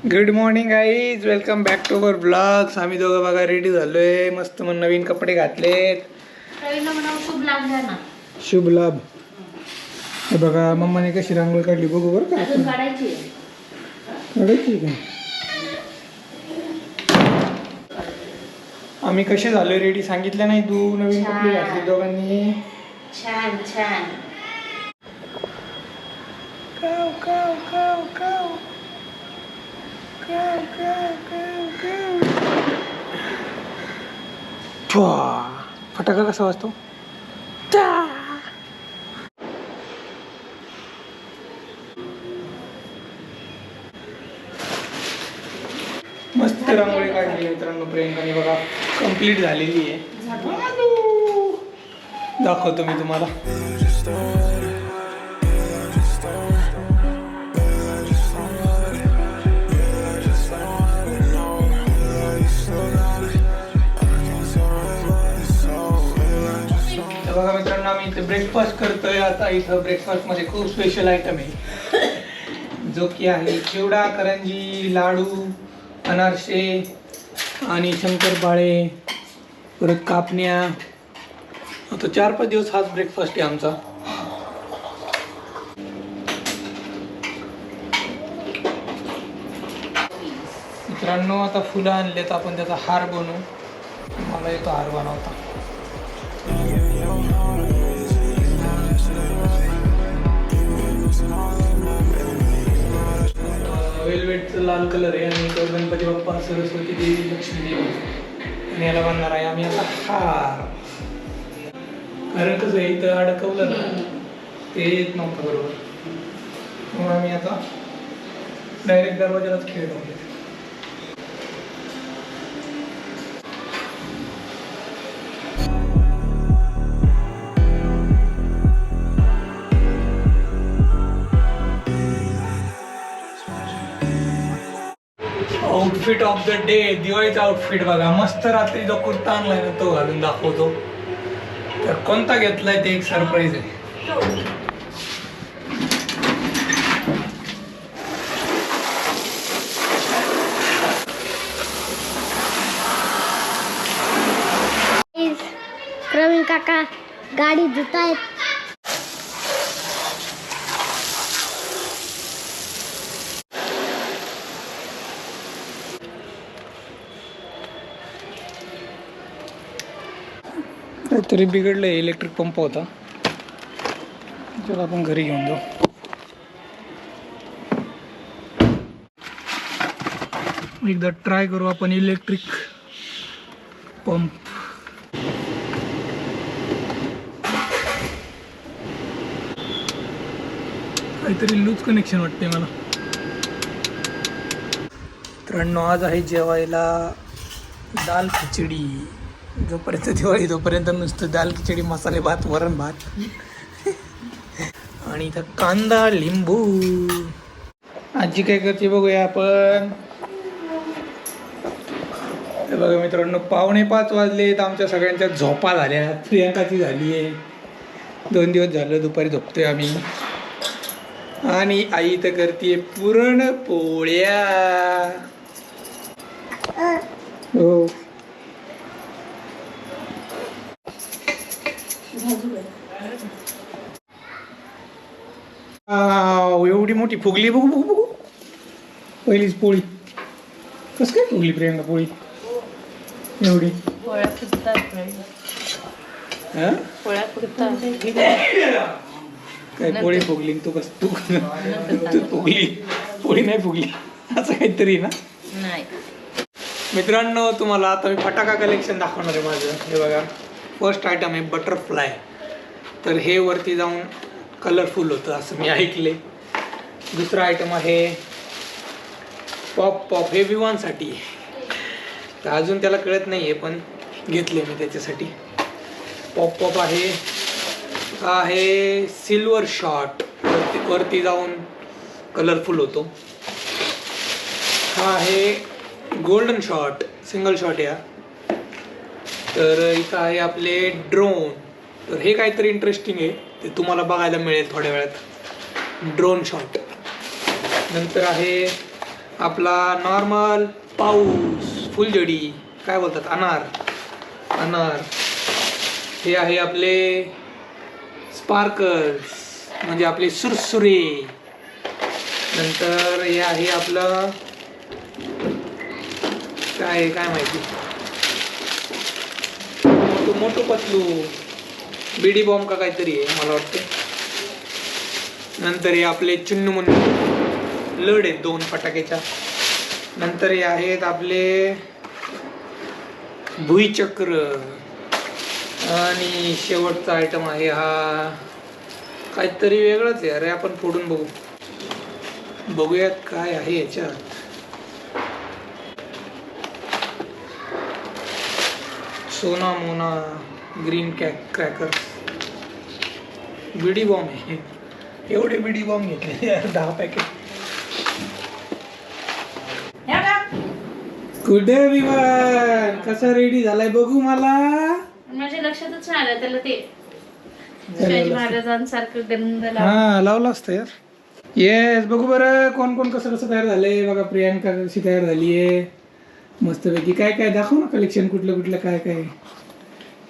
Good morning guys, welcome back to our vlogs. आम्ही दोघं बघा रेडी झालोय, मस्त मग नवीन कपडे घातलेत. शुभ लाभ. हे बघा मम्माने कशी रांगोळी काढली बघू बरं का. काढायची का? आम्ही कसे झालोय रेडी सांगितलं नाही तू. नवीन कपडे घातले दोघांनी. छान छान. काव काव काव काव. फटाका कसा वाजतो? मस्त रांगोळी काढली मित्रांनो प्रियंकाने बघा, कंप्लीट झालेली आहे. दाखवतो मी तुम्हाला. बघा मित्रांनो, आम्ही इथे ब्रेकफास्ट करतोय. आता इथं ब्रेकफास्ट मध्ये खूप स्पेशल आयटम आहे, जो की आहे चिवडा, करंजी, लाडू, अनारसे आणि शंकरपाळे, परत कापण्या. आता 4-5 दिवस हाच ब्रेकफास्ट आहे आमचा. मित्रांनो आता फुलं आणलेत, आपण त्याचा हार बनवू. मला येतो हार बनवता. वेलवेटचं लाल कलर आहे आणि तो गणपती बाप्पा, सरस्वती देवी, लक्ष्मी देवी आणि याला बांधणार आहे आम्ही आता हार. कारण कसं आहे, इथं अडकवलं ना ते येत नव्हतं बरोबर, मग आम्ही आता डायरेक्ट दरवाजालाच खेळतो. आउटफिट ऑफ द डे, दिवाळीचा आउटफिट बघा. मस्त रात्री जो कुर्ता आणलाय ना तो घालून दाखवतो. तर कोणता घेतलाय ते एक सरप्राईज आहे. प्रवीण काका गाडी धुतायत. काहीतरी बिघडलंय, इलेक्ट्रिक पंप होता, चला आपण घरी घेऊन जाऊ. एकदा ट्राय करू आपण इलेक्ट्रिक पंप. काहीतरी लूज कनेक्शन वाटते मला. मित्रांनो आज आहे जेवायला दाल खिचडी. जोपर्यंत दिवाळी तोपर्यंत नुसतं दाल खिचडी, मसाले भात, वरण भात आणि इथं कांदा, लिंबू. आजी काय करते बघूया आपण. बघा मित्रांनो 4:45 वाजलेत. आमच्या सगळ्यांच्या झोपा झाल्या. प्रियंकाची झाली आहे. 2 दिवस झालं दुपारी झोपतोय आम्ही. आणि आई तर करते पुरणपोळ्या. हो एवढी मोठी फुगली बघू बघू बघू. पहिलीच पोळी. कस काय फुगली प्रियंका पोळी एवढी? काय पोळी फुगली तू? कस तू फुगली पोळी नाही फुगली असं काहीतरी ना. मित्रांनो तुम्हाला आता मी फटाका कलेक्शन दाखवणार आहे माझं. हे बघा, फर्स्ट आयटम आहे बटरफ्लाय. तर हे वरती जाऊन कलरफुल होतं असं मी ऐकले. दुसरा आयटम आहे पॉप. पॉप हे विवांसाठी, तर अजून त्याला कळत नाही आहे पण घेतले मी त्याच्यासाठी. पॉप पॉप आहे. हा आहे सिल्वर शॉट, वरती जाऊन कलरफुल होतो. हा आहे गोल्डन शॉट, सिंगल शॉट या. तर इथं आहे आपले ड्रोन. तर हे काहीतरी इंटरेस्टिंग आहे, ते तुम्हाला बघायला मिळेल थोड्या वेळात. Drone shot. नंतर आहे आपला नॉर्मल पाऊस, फुलझडी, काय बोलतात, अनार. हे आहे आपले स्पार्कल्स म्हणजे आपले सुरसुरे. नंतर हे आहे आपलं काय माहिती, मोठू पतलू, बीडी बॉम्ब का काहीतरी आहे मला वाटतं. नंतर हे आपले चुन्नू मुन्नू लढ आहेत 2 फटाक्याच्या. नंतर हे आहेत आपले भुईचक्र. आणि शेवटचा आयटम आहे हा काहीतरी वेगळंच आहे. अरे आपण फोडून बघूयात काय आहे याच्यात. सोना मोना ग्रीन क्रॅकर. बीडी बॉम्ब आहे. एवढे बीडी बॉम्ब घेतले यार, 10 पॅकेट. कुठे विमान कसा रेडी झालाय बघू मला. माझ्या लक्षातच नाही आलं त्याला ते शिवाजी महाराजांसारखं गंध हा लावलं असतं यार. येस बघू बरं कोण कसं तयार झालंय. बघा प्रियांका कशी तयार झालीये मस्तपैकी. काय दाखव ना कलेक्शन, कुठलं काय.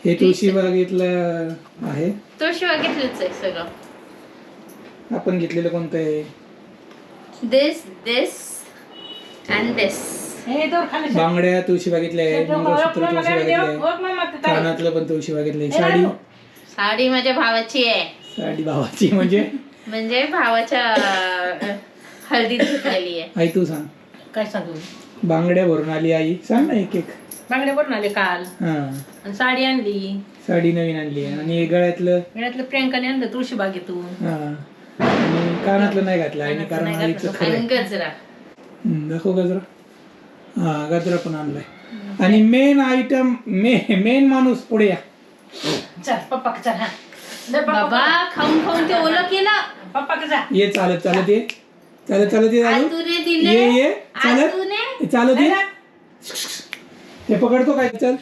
हे तुळशी बागेतलं आहे. तुळशी बागेतलंच आहे सगळं. आपण घेतलेलं कोणतं आहे. दिस अँड दिस. बांगड्या तुळशी बागेतल्या आहे, मंगळसूत्र तुळशी बागेतले आहे, कानातलं पण तुळशी बागेतलं आहे. साडी माझ्या भावाची आहे. साडी भावाची म्हणजे भावाच्या हळदीत घेतलेली आहे. आई तू सांग काय सांगू. बांगड्या भरून आली आई, सांग ना एक. बांगड्या भरून आले काल. हा साडी आणली, साडी नवीन आणली. आणि गळ्यातलं प्रियंकाने आणलं तुळशी बागेतून. हा आणि कानातलं नाही घातलं आणि कारण आईचं खरं आहे. गजरा दाखव गजरा. हा गजरा पण आणलाय. आणि मेन आयटम मेन माणूस पुढे या. चल पप्पा चल. हा बाबा खाऊन ते ओलं केलं. पप्पा जा. ये चालत ये आतूने दिले. ये आतूने. चालत ये. ते पकडतो काय. चल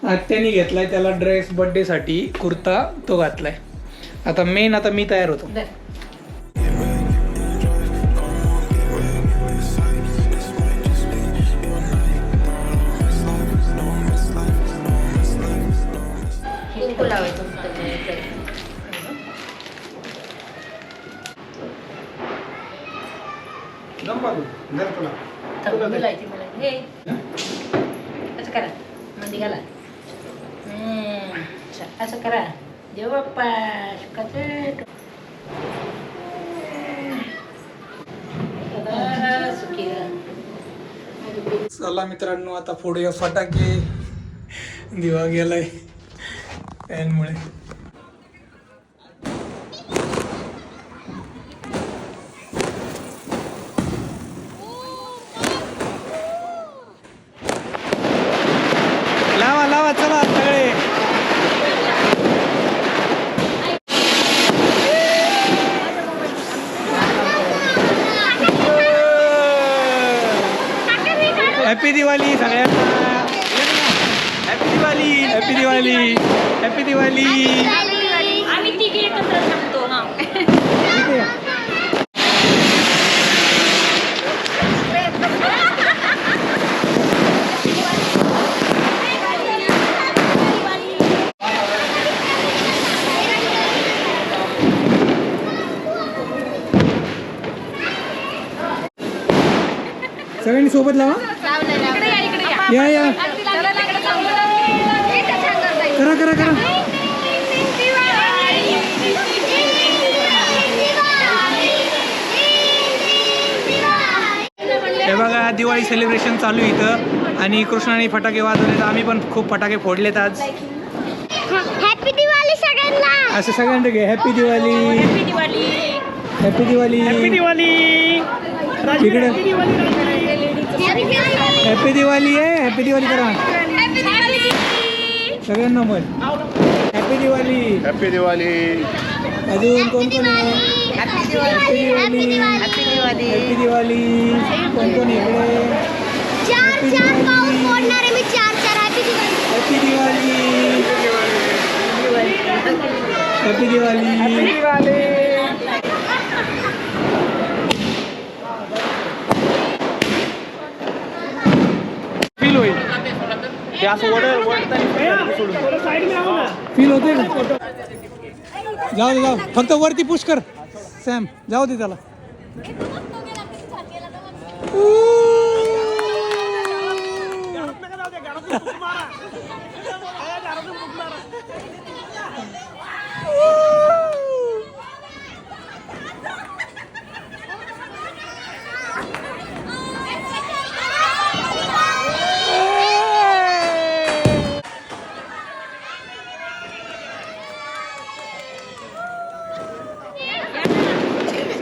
आत्याने घेतलाय त्याला ड्रेस बर्थडे साठी कुर्ता, तो घातलाय. आता मी तयार होतो. कुंकू लावायचं होतं. असं करा मंदी घाला. असं करा. देव बाप्पा चला मित्रांनो आता फोडूया फटाके. दिवा गेलाय फॅनमुळे. लावा चला सगळे. हॅपी दिवाळी सगळ्यांना. हॅपी दिवाळी. आम्ही तिघे एकत्र थांबतो. हा सगळ्यांनी सोबत लावा. या करा. हे बघा दिवाळी सेलिब्रेशन चालू आहे इथं. आणि कृष्णाने फटाके वाजवले तर आम्ही पण खूप फटाके फोडलेत आज. हॅपी दिवाळी सगळ्यांना. असं सगळ्यांना घे. हॅपी दिवाळी. इकडे हॅपी दिवाळी आहे. हॅपी दिवाळी करा सगळ्यांना. म्हण हॅपी दिवाळी. अजून कोण आहे. हॅपी दिवाळी. कोण इकडे. हॅपी दिवाळी. ते असं फील होते जाऊ दे जाऊ फक्त वरती पुश कर सॅम जाऊ दे त्याला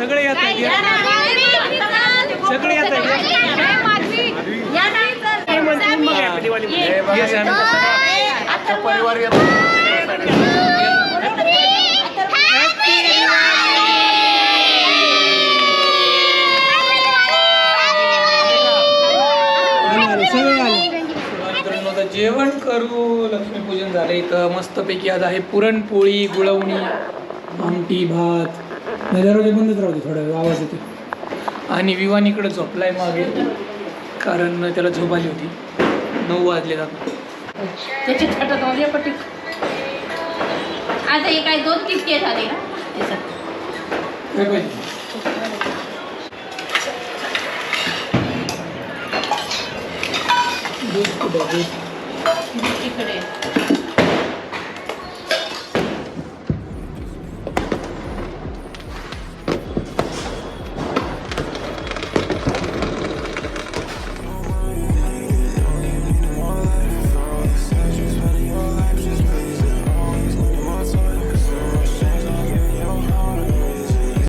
सगळे येत आहेत सगळे येत परिवार आता जेवण करू लक्ष्मीपूजन झालं इथं मस्तपैकी आज आहे पुरणपोळी गुळवणी आमटी भात दरवाजे बंदच राहते थोडा वेळ आवाज येते आणि विवान इकडे झोपलाय मागे कारण त्याला झोप आली होती 9 वाजले जात त्याची छटत वाजले पट्टी आता हे काय 2 किटके झाले ना काय पाहिजे दूध कुठं दूध इकडे